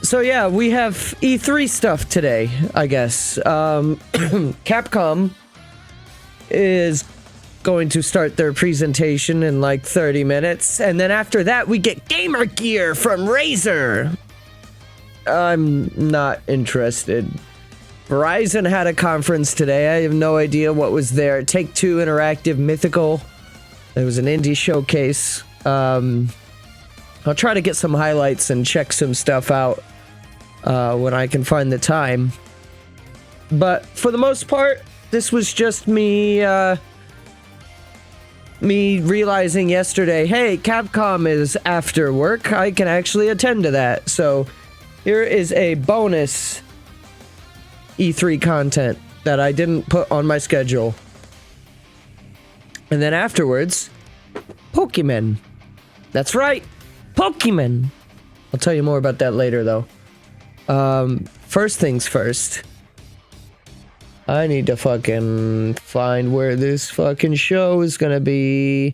So yeah, we have E3 stuff today, I guess. Capcom is going to start their presentation in like 30 minutes, and then after that we get gamer gear from Razer. I'm not interested. Verizon had a conference today. I have no idea what was there. Take-Two Interactive Mythical. It was an indie showcase. I'll try to get some highlights and check some stuff out when I can find the time. But for the most part, this was just me realizing yesterday, hey, Capcom is after work. I can actually attend to that. So here is a bonus E3 content that I didn't put on my schedule. And then afterwards, Pokemon. That's right, Pokemon. I'll tell you more about that later, though. First things first. I need to fucking find where this fucking show is gonna be.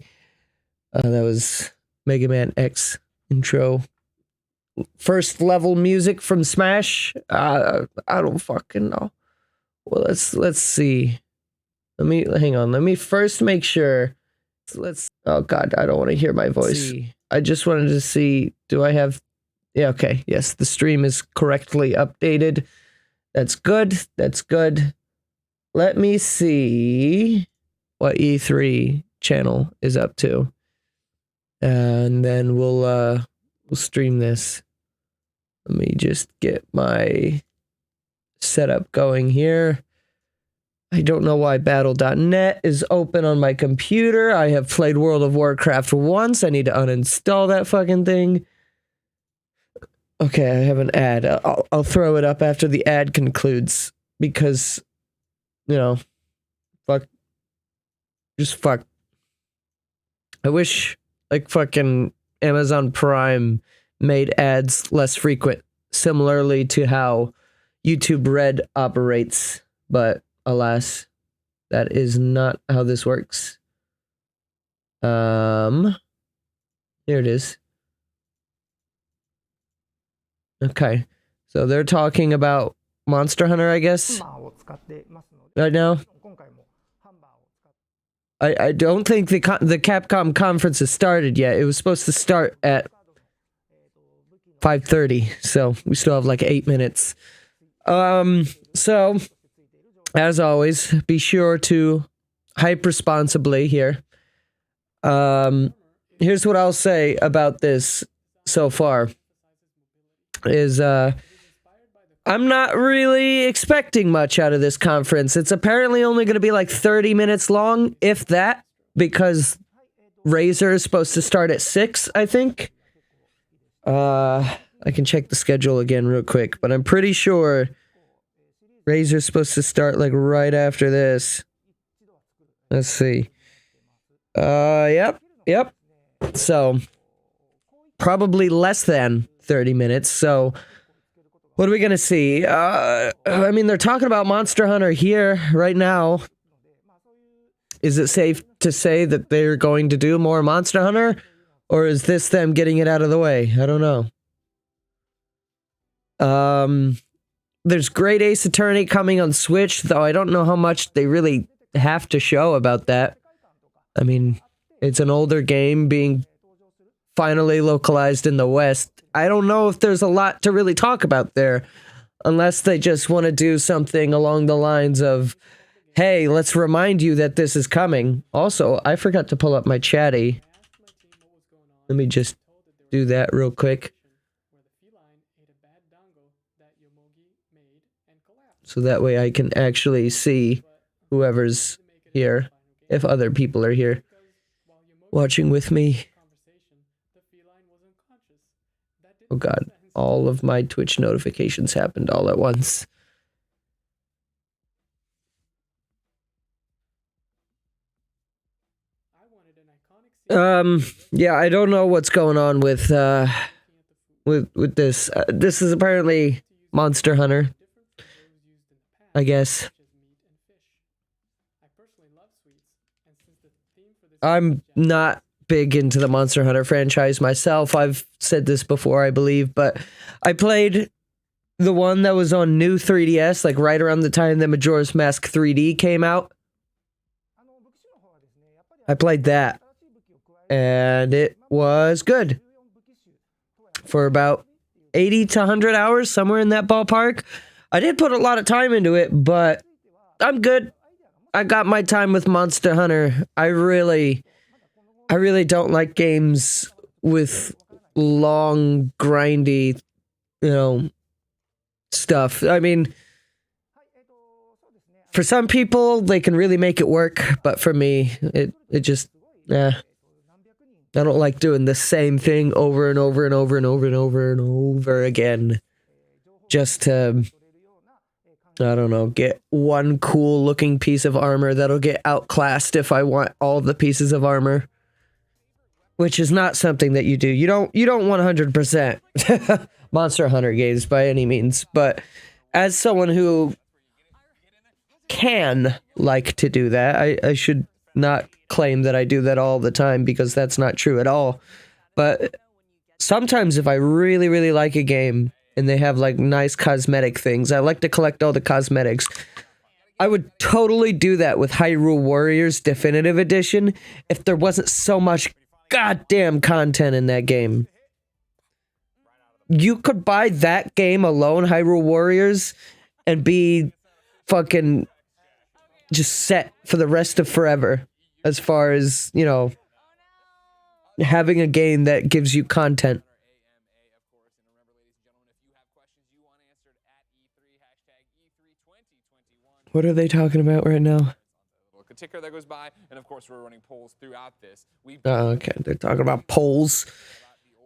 That was Mega Man X intro. First level music from Smash. I don't fucking know. Well, let's see. Hang on. Let me first make sure. Oh god, I don't want to hear my voice. I just wanted to see. Do I have? Yeah. Okay. Yes, the stream is correctly updated. That's good. That's good. Let me see what E3 channel is up to, and then we'll stream this. Let me just get my setup going here. I don't know why Battle.net is open on my computer. I have played World of Warcraft once. I need to uninstall that fucking thing. Okay, I have an ad. I'll throw it up after the ad concludes because, you know, fuck. Just fuck. I wish, like, fucking Amazon Prime made ads less frequent, similarly to how YouTube Red operates, but alas, that is not how this works. Here it is. Okay, so they're talking about Monster Hunter, I guess, right now. I don't think the Capcom conference has started yet. It was supposed to start at 5:30, so we still have like 8 minutes. So, as always, be sure to hype responsibly here. Here's what I'll say about this so far. I'm not really expecting much out of this conference. It's apparently only going to be like 30 minutes long, if that, because Razer is supposed to start at 6, I think. I can check the schedule again real quick, but I'm pretty sure Razer's supposed to start like right after this. Let's see. Yep. So, probably less than 30 minutes. So, what are we gonna see? I mean, they're talking about Monster Hunter here right now. Is it safe to say that they're going to do more Monster Hunter? Or is this them getting it out of the way? I don't know. There's Great Ace Attorney coming on Switch, though I don't know how much they really have to show about that. I mean, it's an older game being finally localized in the West. I don't know if there's a lot to really talk about there, unless they just want to do something along the lines of, hey, let's remind you that this is coming. Also, I forgot to pull up my chatty. Let me just do that real quick. So that way I can actually see whoever's here, if other people are here watching with me. Oh god, all of my Twitch notifications happened all at once. Yeah, I don't know what's going on with this. This is apparently Monster Hunter, I guess. I'm not big into the Monster Hunter franchise myself. I've said this before, I believe, but I played the one that was on new 3DS, like right around the time that Majora's Mask 3D came out. I played that, and it was good for about 80 to 100 hours, somewhere in that ballpark. I did put a lot of time into it, but I'm good. I got my time with Monster Hunter. I really don't like games with long, grindy, stuff. I mean, for some people, they can really make it work, but for me, it just, I don't like doing the same thing over and over and over and over and over and over again, just to, I don't know, get one cool looking piece of armor that'll get outclassed if I want all the pieces of armor, which is not something that you do. You don't 100% Monster Hunter games by any means, but as someone who can like to do that, I should not claim that I do that all the time, because that's not true at all. But sometimes if I really, really like a game and they have like nice cosmetic things, I like to collect all the cosmetics. I would totally do that with Hyrule Warriors Definitive Edition if there wasn't so much goddamn content in that game. You could buy that game alone, Hyrule Warriors, and be fucking just set for the rest of forever, as far as, having a game that gives you content. What are they talking about right now? A ticker that goes by, and of course we're running polls throughout this. Oh, okay, they're talking about polls.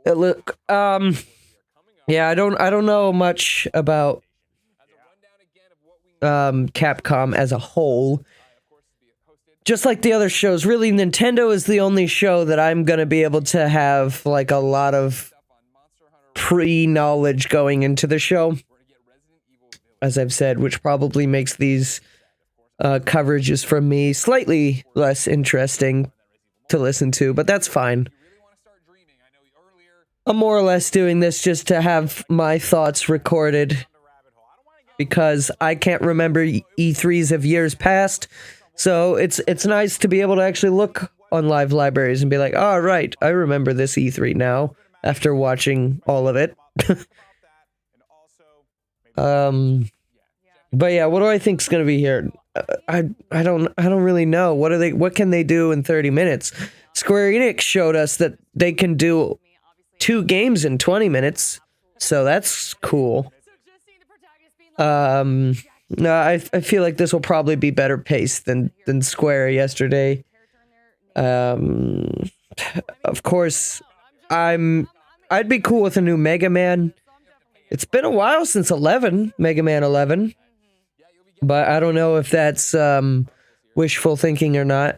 Look, yeah, I don't know much about Capcom as a whole. Just like the other shows, really, Nintendo is the only show that I'm gonna be able to have like a lot of pre-knowledge going into the show, as I've said, which probably makes these coverages from me slightly less interesting to listen to, but that's fine. I'm more or less doing this just to have my thoughts recorded, because I can't remember E3s of years past, so it's nice to be able to actually look on live libraries and be like, oh, right, I remember this E3 now, after watching all of it. But yeah, what do I think is going to be here? I don't really know. What can they do in 30 minutes? Square Enix showed us that they can do 2 games in 20 minutes, so that's cool. No, I feel like this will probably be better paced than Square yesterday. Of course, I'd be cool with a new Mega Man. It's been a while since Mega Man 11. But I don't know if that's wishful thinking or not.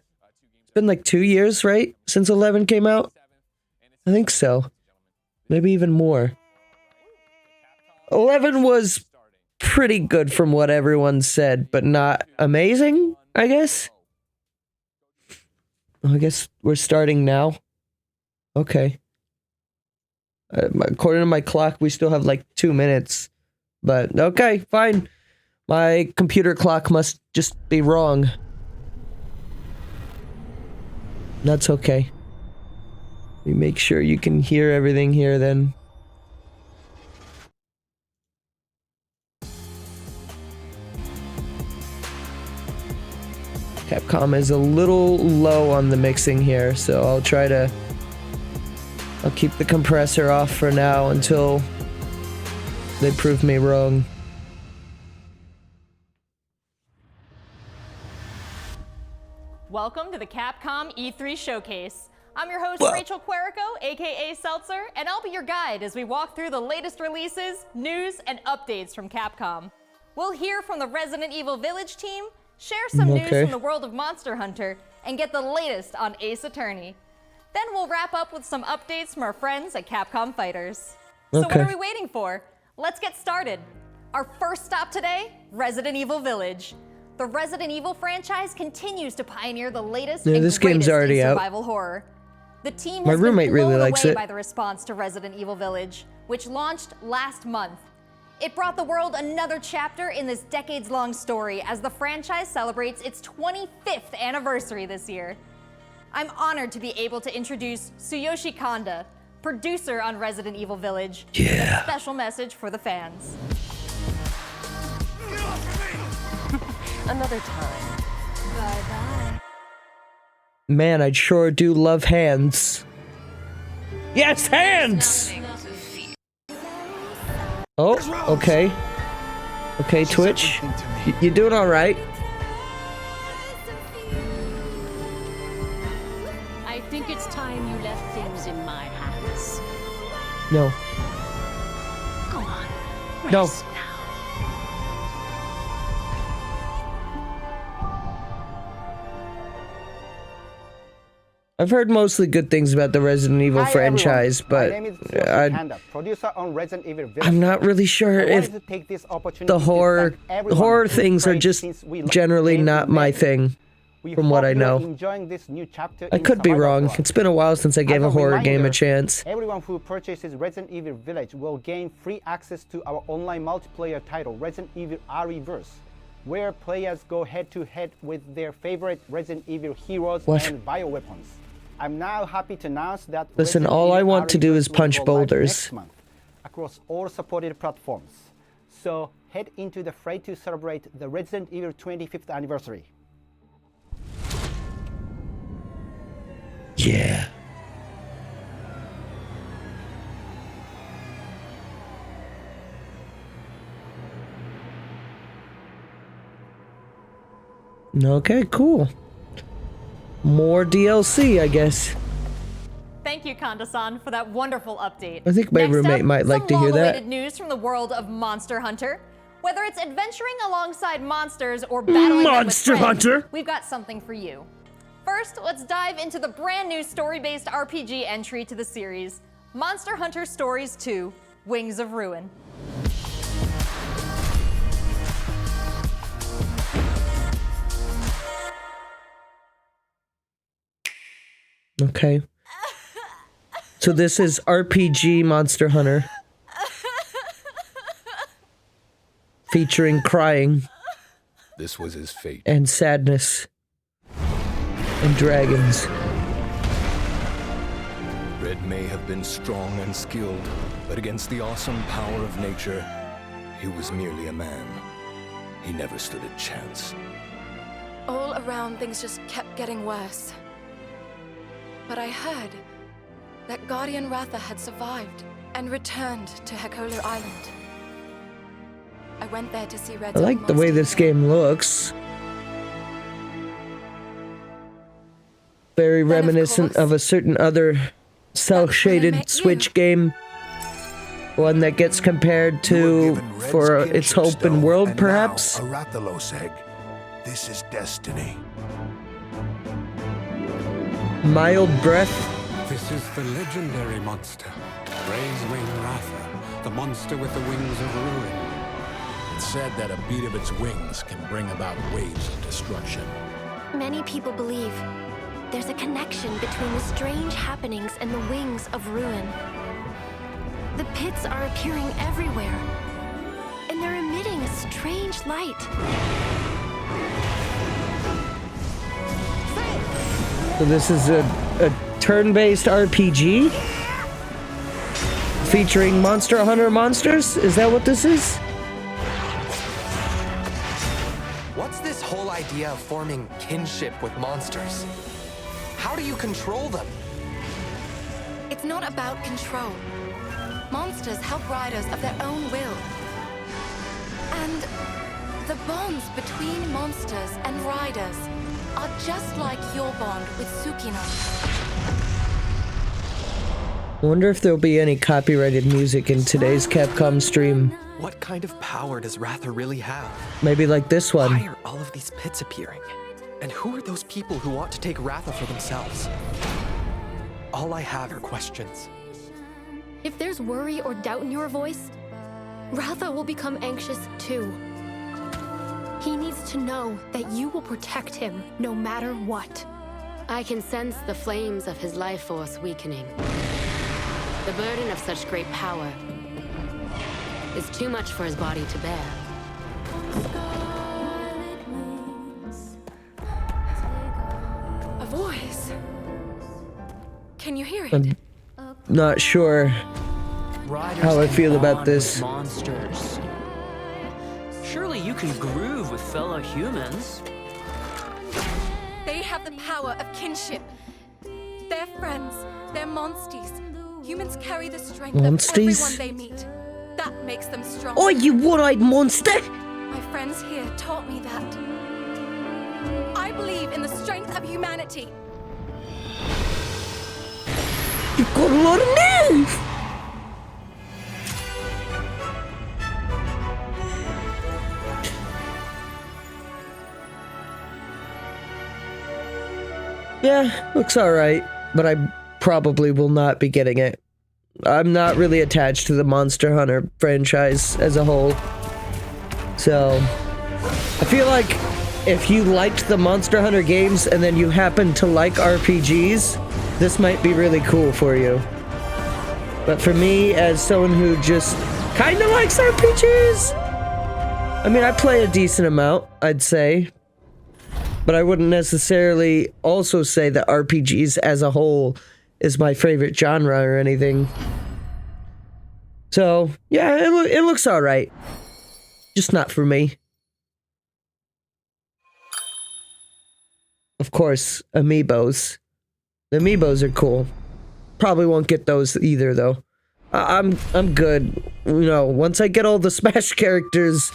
It's been like 2 years, right? Since 11 came out? I think so. Maybe even more. 11 was pretty good from what everyone said, but not amazing, I guess? I guess we're starting now. Okay. According to my clock, we still have like 2 minutes. But okay, fine. My computer clock must just be wrong. That's okay. Let me make sure you can hear everything here then. Capcom is a little low on the mixing here, so I'll keep the compressor off for now until they prove me wrong. Welcome to the Capcom E3 Showcase. I'm your host, Rachel Querico, aka Seltzer, and I'll be your guide as we walk through the latest releases, news, and updates from Capcom. We'll hear from the Resident Evil Village team, share some news from the world of Monster Hunter, and get the latest on Ace Attorney. Then we'll wrap up with some updates from our friends at Capcom Fighters. So what are we waiting for? Let's get started. Our first stop today, Resident Evil Village. The Resident Evil franchise continues to pioneer the latest and this game's already in out. survival horror. The team My has roommate been really blown likes away it. by the response to Resident Evil Village, which launched last month. It brought the world another chapter in this decades-long story as the franchise celebrates its 25th anniversary this year. I'm honored to be able to introduce Tsuyoshi Kanda, producer on Resident Evil Village, with a special message for the fans. Another time. Bye-bye. Man, I sure do love hands. Yes, hands! Oh, okay. Okay, Twitch. You doing all right? I think it's time you left things in my hands. No. Go on. No. Rest now. I've heard mostly good things about the Resident Evil franchise, but my name is Tsuyoshi Kanda, producer on Resident Evil Village. I'm not really sure if the horror things are just generally not my thing, from what I know. I could be wrong. It's been a while since I gave a horror game a chance. Everyone who purchases Resident Evil Village will gain free access to our online multiplayer title, Resident Evil Re:Verse, where players go head-to-head with their favorite Resident Evil heroes and bioweapons. I'm now happy to announce that Listen, all I want to do is punch boulders next month across all supported platforms. So head into the fray to celebrate the Resident Evil 25th anniversary. Yeah. Okay, cool. More DLC, I guess. Thank you, Kanda-san, for that wonderful update. I think my roommate might like to hear that. Some long-awaited news from the world of Monster Hunter. Whether it's adventuring alongside monsters or battling them with friends, we've got something for you. First, let's dive into the brand new story-based RPG entry to the series, Monster Hunter Stories 2: Wings of Ruin. Okay. So this is RPG Monster Hunter. Featuring crying. This was his fate. And sadness. And dragons. Red may have been strong and skilled, but against the awesome power of nature, he was merely a man. He never stood a chance. All around, things just kept getting worse. But I heard that Guardian Ratha had survived and returned to Hekolu Island. I went there to see Red. I like the way this game looks. Very reminiscent of a certain other cel-shaded Switch game. One that gets compared to for its open world, perhaps. A Rathalos egg. This is destiny. Mild breath. This is the legendary monster, Raisewing Ratha, the monster with the wings of ruin. It's said that a beat of its wings can bring about waves of destruction. Many people believe there's a connection between the strange happenings and the wings of ruin. The pits are appearing everywhere, and they're emitting a strange light. So this is a turn-based RPG? Featuring Monster Hunter monsters? Is that what this is? What's this whole idea of forming kinship with monsters? How do you control them? It's not about control. Monsters help riders of their own will. And the bonds between monsters and riders are just like your bond with Tsukino. I wonder if there'll be any copyrighted music in today's Capcom stream. What kind of power does Ratha really have? Maybe like this one. Why are all of these pits appearing? And who are those people who want to take Ratha for themselves? All I have are questions. If there's worry or doubt in your voice, Ratha will become anxious too. He needs to know that you will protect him no matter what. I can sense the flames of his life force weakening. The burden of such great power is too much for his body to bear. A voice. Can you hear it? I'm not sure how I feel about this. Monsters. Surely you can groove with fellow humans. They have the power of kinship. They're friends. They're monsties. Humans carry the strength of everyone they meet. That makes them strong. Oh, you one-eyed monster! My friends here taught me that. I believe in the strength of humanity. You've got a lot of nerve! Yeah, looks alright, but I probably will not be getting it. I'm not really attached to the Monster Hunter franchise as a whole. So, I feel like if you liked the Monster Hunter games and then you happen to like RPGs, this might be really cool for you. But for me, as someone who just kinda likes RPGs, I mean, I play a decent amount, I'd say. But I wouldn't necessarily also say that RPGs as a whole is my favorite genre or anything. So, yeah, it looks alright. Just not for me. Of course, amiibos. The amiibos are cool. Probably won't get those either, though. I'm good. You know, once I get all the Smash characters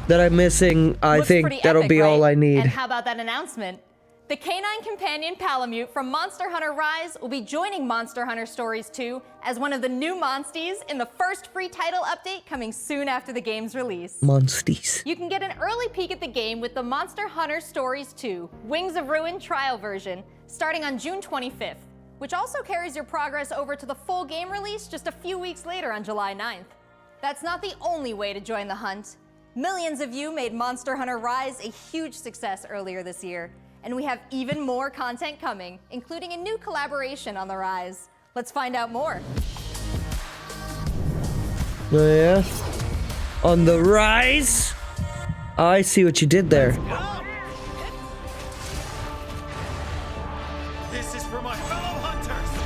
that I'm missing, I think that'll be all I need. And how about that announcement? The canine companion Palamute from Monster Hunter Rise will be joining Monster Hunter Stories 2 as one of the new monsties in the first free title update coming soon after the game's release. Monsties. You can get an early peek at the game with the Monster Hunter Stories 2 Wings of Ruin trial version starting on June 25th, which also carries your progress over to the full game release just a few weeks later on July 9th. That's not the only way to join the hunt. Millions of you made Monster Hunter Rise a huge success earlier this year, and we have even more content coming, including a new collaboration on the Rise. Let's find out more. Oh yeah? On the Rise? I see what you did there. This is for my fellow hunters!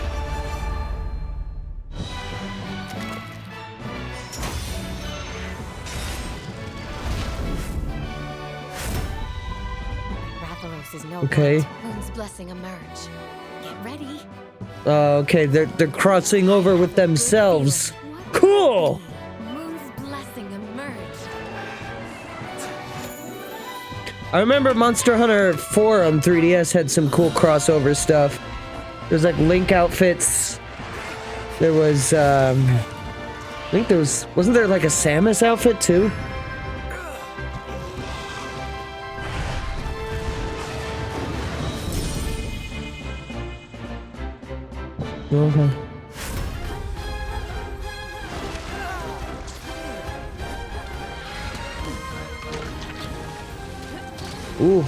Is no okay. Moon's blessing emerge. Get ready. Okay, they're crossing over with themselves. Cool. Moon's blessing emerge. I remember Monster Hunter 4 on 3DS had some cool crossover stuff. There's like Link outfits. There was I think there wasn't there like a Samus outfit too? Okay. Ooh,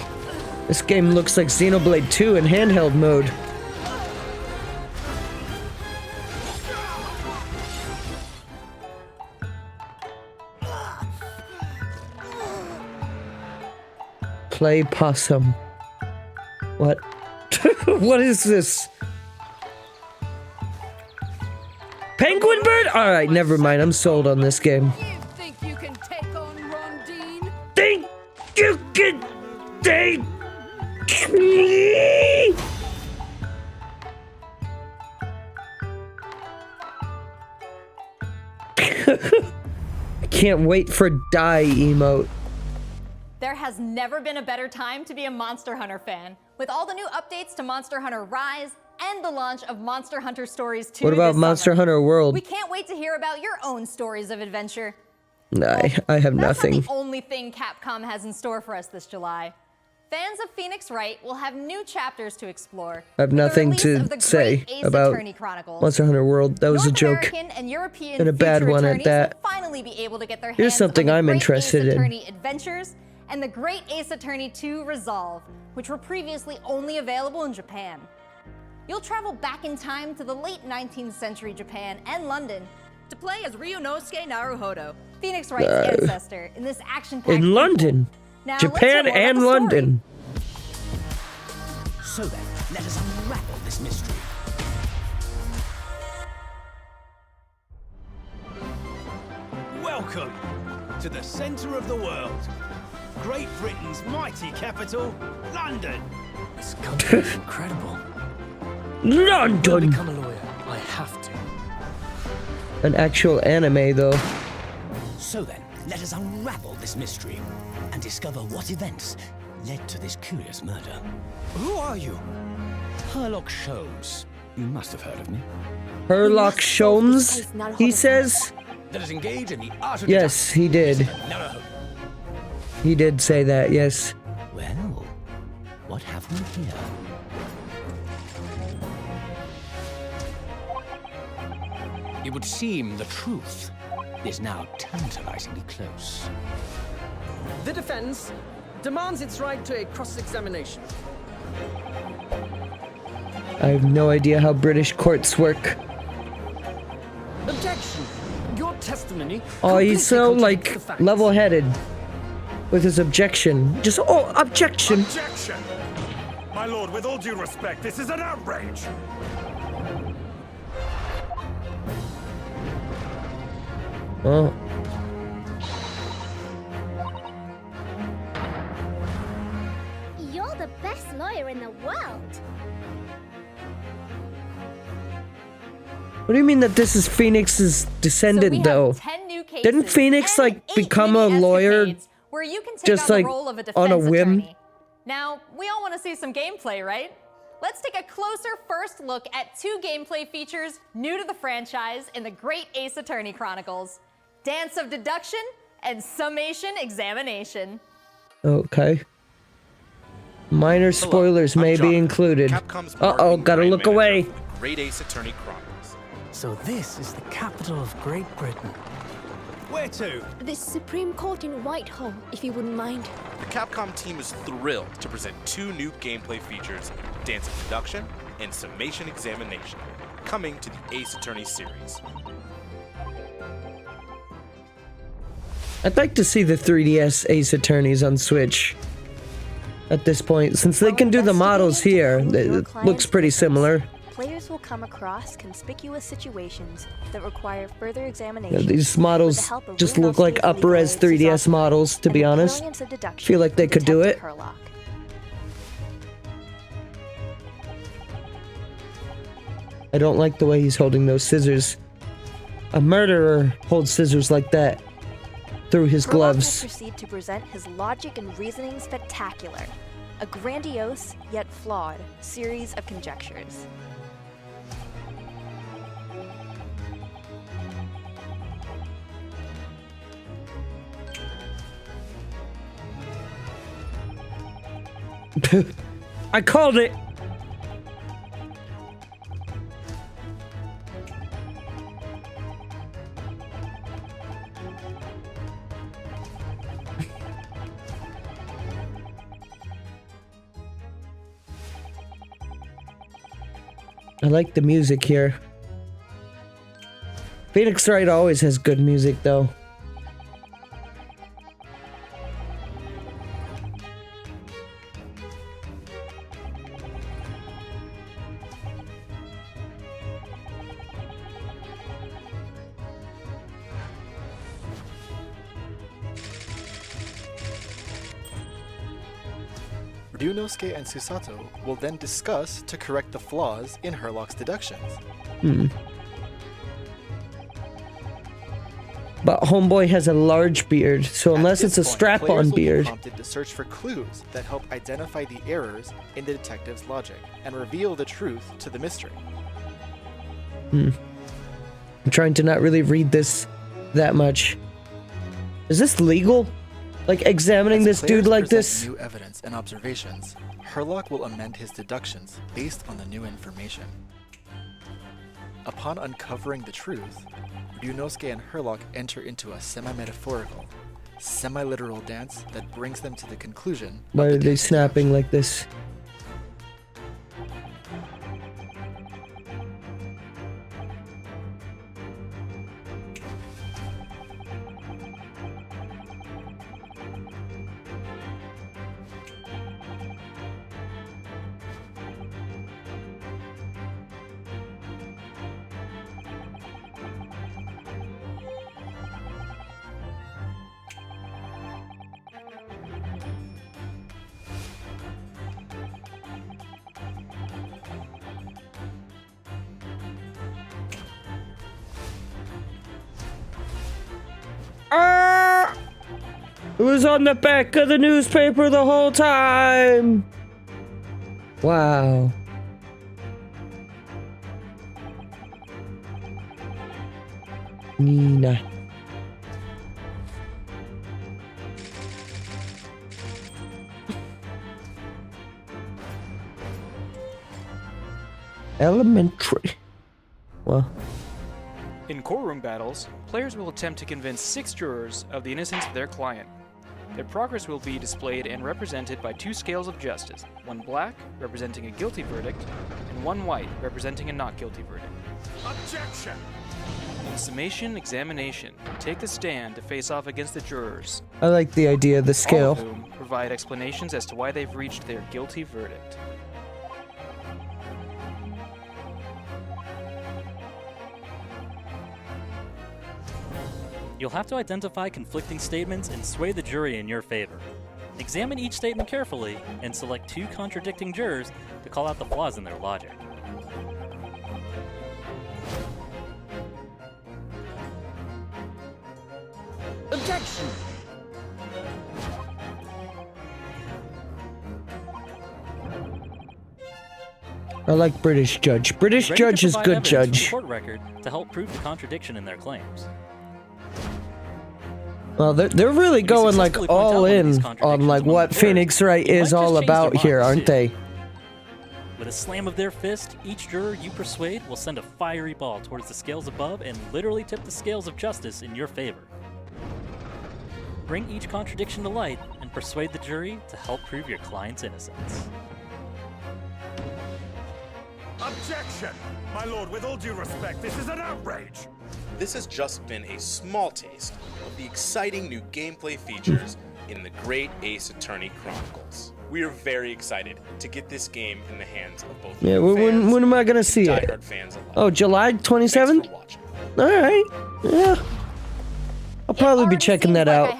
this game looks like Xenoblade 2 in handheld mode. Play possum. What? What is this? Penguin bird? Alright, never mind. I'm sold on this game. Think you can take on Rondine? Think you can take me? I can't wait for die emote. There has never been a better time to be a Monster Hunter fan. With all the new updates to Monster Hunter Rise and the launch of Monster Hunter Stories 2 What about this Monster summer. Hunter World? We can't wait to hear about your own stories of adventure. I have That's nothing. not the only thing Capcom has in store for us this July. Fans of Phoenix Wright will have new chapters to explore. I have nothing to say about Monster Hunter World. That was a joke. And European and a bad future one at attorneys that. will finally be able to get their hands Here's something on the I'm Great interested Ace in. Attorney Adventures and the Great Ace Attorney 2 Resolve, which were previously only available in Japan. You'll travel back in time to the late 19th century Japan and London to play as Ryunosuke Naruhodo, Phoenix Wright's ancestor in this action-packed in prequel. London, Now, Japan, let's hear more about and the story. London. So then, let us unravel this mystery. Welcome to the center of the world. Great Britain's mighty capital, London. This country is incredible. To London! become a lawyer, I have to. An actual anime, though. So then, let us unravel this mystery and discover what events led to this curious murder. Who are you? Herlock Sholmes. You must have heard of me. Herlock Sholmes, he says? Let us engage in the art of Yes, he did. Never hope. He did say that, yes. Well, what have we here? It would seem the truth is now tantalizingly close. The defense demands its right to a cross-examination. I have no idea how British courts work. Objection! Your testimony. Oh, he's so, completely like, contradicts the facts. level-headed with his objection. Just, oh, objection! Objection! My lord, with all due respect, this is an outrage! Oh. You're the best lawyer in the world. What do you mean that this is Phoenix's descendant, though? 10 new cases Didn't Phoenix, and like, 8 become a mini lawyer escapades where you can take just, on like, the role of a on a defense whim? attorney. Now, we all want to see some gameplay, right? Let's take a closer first look at 2 gameplay features new to the franchise in the Great Ace Attorney Chronicles: Dance of Deduction and Summation Examination. Okay. Minor spoilers may be included. Uh-oh, gotta look away. Great Ace Attorney Chronicles. So this is the capital of Great Britain. Where to? The Supreme Court in Whitehall, if you wouldn't mind. The Capcom team is thrilled to present 2 new gameplay features, Dance of Deduction and Summation Examination, coming to the Ace Attorney series. I'd like to see the 3DS Ace Attorneys on Switch at this point, since they can do the models here. It looks pretty similar. Players will come across conspicuous situations that require further Yeah, examination. these models just look like up-res 3DS models, to be honest. Feel like they could do it. I don't like the way he's holding those scissors. A murderer holds scissors like that through his Herlock will gloves. proceed to present his logic and reasoning spectacular, a grandiose yet flawed series of conjectures. I called it! I like the music here. Phoenix Wright always has good music, though. Ryunosuke and Susato will then discuss to correct the flaws in Herlock's deductions. But Homeboy has a large beard, so unless it's a strap-on Players will be beard. prompted to search for clues that help identify the errors in the detective's logic and reveal the truth to the mystery. I'm trying to not really read this that much. Is this legal? Like, examining As this dude players like present this? new evidence and observations, Herlock will amend his deductions based on the new information. Upon uncovering the truth, Ryunosuke and Herlock enter into a semi-metaphorical, semi-literal dance that brings them to the conclusion. Why are they snapping like this? It was on the back of the newspaper the whole time. Wow. Nina. Elementary. Well. In courtroom battles, players will attempt to convince 6 jurors of the innocence of their client. Their progress will be displayed and represented by 2 scales of justice, one black, representing a guilty verdict, and one white, representing a not guilty verdict. Objection! In summation examination, take the stand to face off against the jurors. I like the idea of the scale. All of whom provide explanations as to why they've reached their guilty verdict. You'll have to identify conflicting statements and sway the jury in your favor. Examine each statement carefully and select 2 contradicting jurors to call out the flaws in their logic. Objection! I like British judge. British Ready to judge is provide good evidence from judge. the court record to help prove the contradiction in their claims. Well, they're really going like all in on like what Phoenix Wright is all about here, aren't they? With a slam of their fist, each juror you persuade will send a fiery ball towards the scales above and literally tip the scales of justice in your favor. Bring each contradiction to light and persuade the jury to help prove your client's innocence. Objection! My lord, with all due respect, this is an outrage! This has just been a small taste of the exciting new gameplay features in the Great Ace Attorney Chronicles. We are very excited to get this game in the hands of both Yeah, new fans when am I gonna see and it? diehard fans alike. Oh, July 27th? Alright. Yeah. I'll probably be checking that out.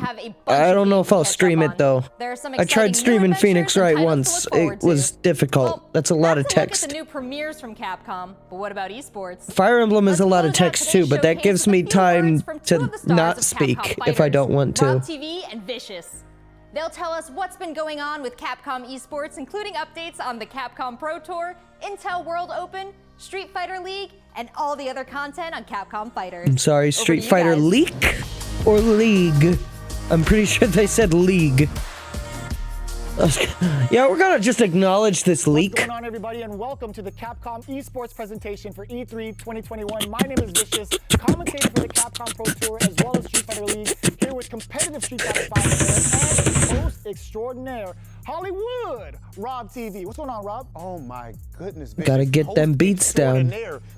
I don't know if I'll stream it though. I tried streaming Phoenix Wright once. It was difficult. That's a lot of Look at text. the new premieres from Capcom, but what about esports? Fire Emblem is a lot of text too, but that gives me time to not speak if I don't want to. Rob TV and Vicious. They'll tell us what's been going on with Capcom esports, including updates on the Capcom Pro Tour, Intel World Open, Street Fighter League, and all the other content on Capcom Fighters. I'm sorry, Street Fighter League or League? I'm pretty sure they said League. Yeah, we're gonna just acknowledge this leak. What's going on, everybody, and welcome to the Capcom esports presentation for E3 2021. My name is Vicious, commentator for the Capcom Pro Tour as well as Street Fighter League, here with competitive Street Fighter 5 player and host extraordinaire, Hollywood, Rob TV. What's going on, Rob? Oh my goodness, Vicious. Gotta get them beats down.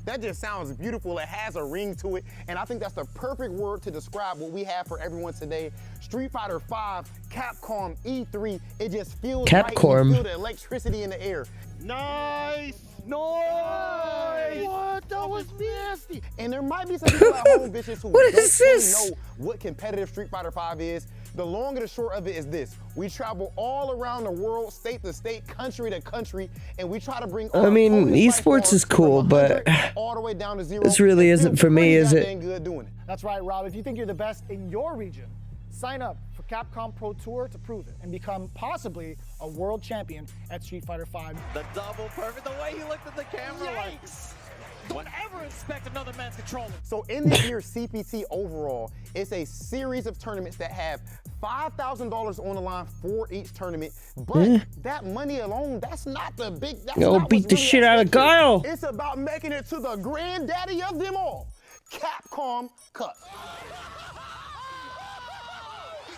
That just sounds beautiful. It has a ring to it, and I think that's the perfect word to describe what we have for everyone today. Street Fighter 5, Capcom E3. It just feels Capcom. right. You feel the electricity in the air. Nice! Nice! What? That was nasty! And there might be some people at home, Vicious, who What don't is this? really know what competitive Street Fighter 5 is. The long and the short of it is this: we travel all around the world, state to state, country to country, and we try to bring. I mean, esports is cool, but all the way down to 0. this really isn't for me, is it? Good doing it. That's right, Rob. If you think you're the best in your region, sign up for Capcom Pro Tour to prove it and become possibly a world champion at Street Fighter 5. The double perfect, the way he looked at the camera like... Don't ever expect another man's controlling. So in this year's CPT overall, it's a series of tournaments that have $5,000 on the line for each tournament. But that money alone, that's not the big... Yo, beat the shit out of Guile. It's about making it to the granddaddy of them all, Capcom Cup.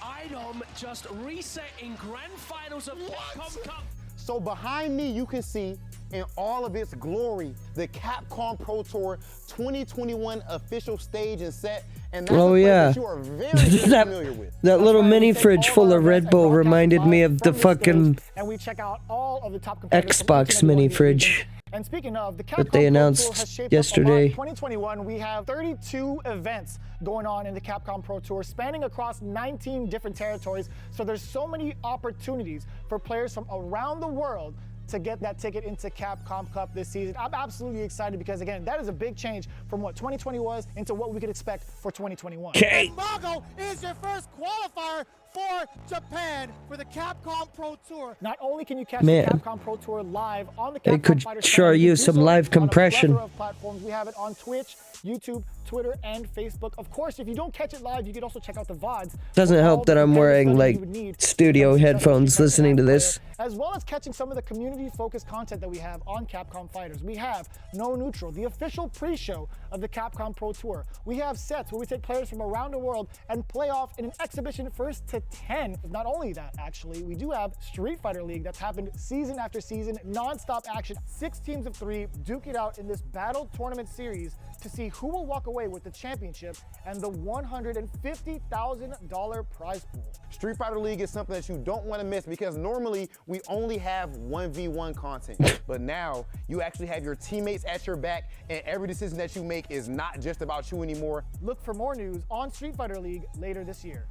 Item just reset in grand finals of Capcom Cup. So behind me, you can see in all of its glory, the Capcom Pro Tour 2021 official stage and set. And that's that you are very familiar with. That little mini fridge full of Red Bull reminded me of the fucking And we check out all of the top Xbox mini fridge. And speaking of, the Capcom that they announced yesterday. 2021, we have 32 events going on in the Capcom Pro Tour, spanning across 19 different territories. So there's so many opportunities for players from around the world to get that ticket into Capcom Cup this season. I'm absolutely excited because, again, that is a big change from what 2020 was into what we could expect for 2021. Margo is your first qualifier for Japan for the Capcom Pro Tour. Not only can you catch Man. the Capcom Pro Tour live on the They Capcom could Fighters sure channel, you can use do some so live on a compression. plethora of platforms. We have it on Twitch, YouTube, Twitter, and Facebook. Of course, if you don't catch it live, you can also check out the VODs. Doesn't help that I'm wearing like studio headphones listening to this. As well as catching some of the community-focused content that we have on Capcom Fighters. We have No Neutral, the official pre-show of the Capcom Pro Tour. We have sets where we take players from around the world and play off in an exhibition first to 10. Not only that, actually, we do have Street Fighter League that's happened season after season, non-stop action. 6 teams of 3 duke it out in this battle tournament series to see who will walk away with the championship and the $150,000 prize pool. Street Fighter League is something that you don't want to miss because normally we only have 1v1 content. But now you actually have your teammates at your back and every decision that you make is not just about you anymore. Look for more news on Street Fighter League later this year.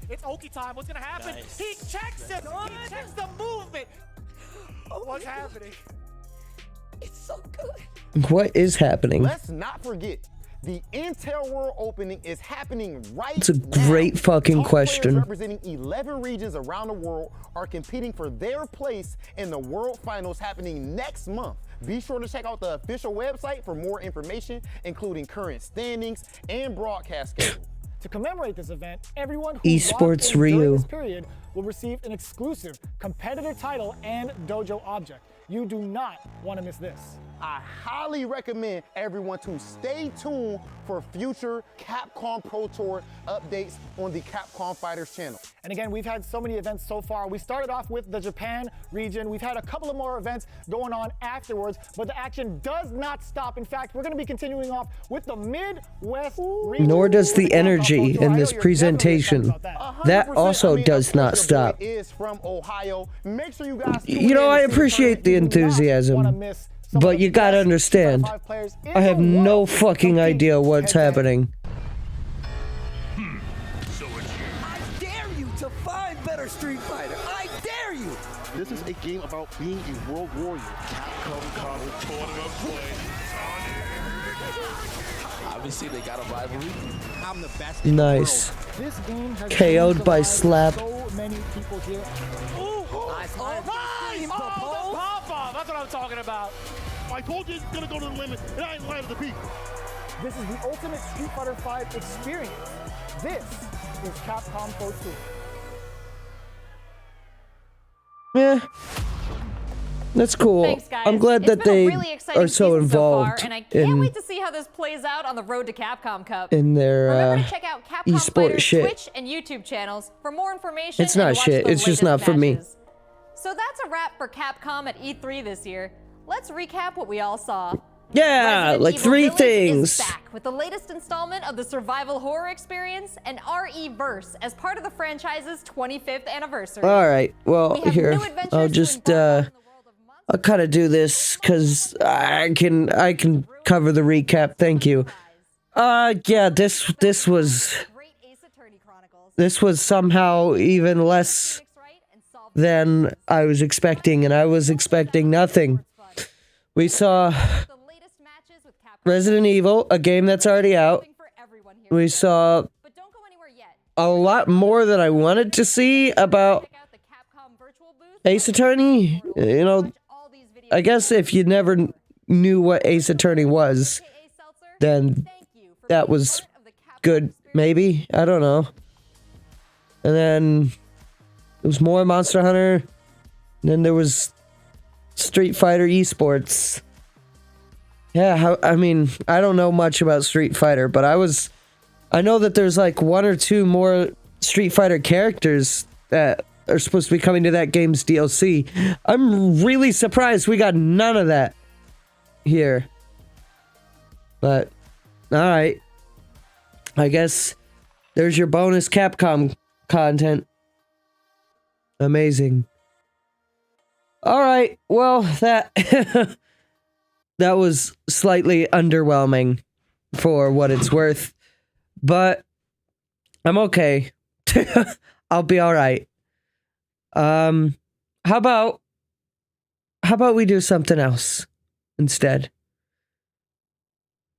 It's Oki time. What's gonna happen? Nice. He checks it. He checks the movement. What's happening? It's so good. What is happening? Let's not forget, the Intel World Opening is happening right It's a now. great fucking Top question. players representing 11 regions around the world are competing for their place in the World Finals happening next month. Be sure to check out the official website for more information, including current standings and broadcast schedule. To commemorate this event, everyone who Esports logged in during Rio. this period will receive an exclusive competitor title and dojo object. You do not want to miss this. I highly recommend everyone to stay tuned for future Capcom Pro Tour updates on the Capcom Fighters channel. And again, we've had so many events so far. We started off with the Japan region. We've had a couple of more events going on afterwards, but the action does not stop. In fact, we're going to be continuing off with the Midwest region. Nor does the energy in this presentation. That also does not stop. Is from Ohio. Make sure you guys You know, I appreciate the enthusiasm, but you gotta understand, I have no fucking idea what's happening. I dare you to find better Street Fighter. I dare you. This is a game about being a world warrior. Capcom College Tournament play. Obviously, they got a rivalry. I'm the best. Nice. This game has KO'd by slap. so many people here. Nice. The pop-off. That's what I'm talking about. I told you it's gonna go to the limit, and I ain't lying to the people. This is the ultimate Street Fighter V experience. This is Capcom Pro Tour. Yeah. That's cool. Thanks, guys. I'm glad It's that been a they really exciting are so season involved so far, and I can't in wait to see how this plays out on the road to Capcom Cup. in their Remember to check out Capcom esport Fighters shit. Twitch and YouTube channels for more information. It's and not watch shit. the It's just latest not for me. matches. So that's a wrap for Capcom at E3 this year. Let's recap what we all saw. Yeah, Resident like Evil 3 Village things. is back with the latest installment of the survival horror experience and RE Verse as part of the franchise's 25th anniversary. All right. Well, We have here new adventures I'll to just I'll kind of do this because I can cover the recap. Thank you. Yeah, this was somehow even less than I was expecting, and I was expecting nothing. We saw Resident Evil, a game that's already out. We saw a lot more than I wanted to see about Ace Attorney. You know, I guess if you never knew what Ace Attorney was, then that was good, maybe. I don't know. And then there was more Monster Hunter. And then there was Street Fighter Esports. Yeah, I mean, I don't know much about Street Fighter, but I know that there's like 1 or 2 more Street Fighter characters that are supposed to be coming to that game's DLC. I'm really surprised we got none of that here. But, alright. I guess there's your bonus Capcom content. Amazing. Alright, well, that that was slightly underwhelming for what it's worth. But I'm okay. I'll be alright. How about we do something else instead?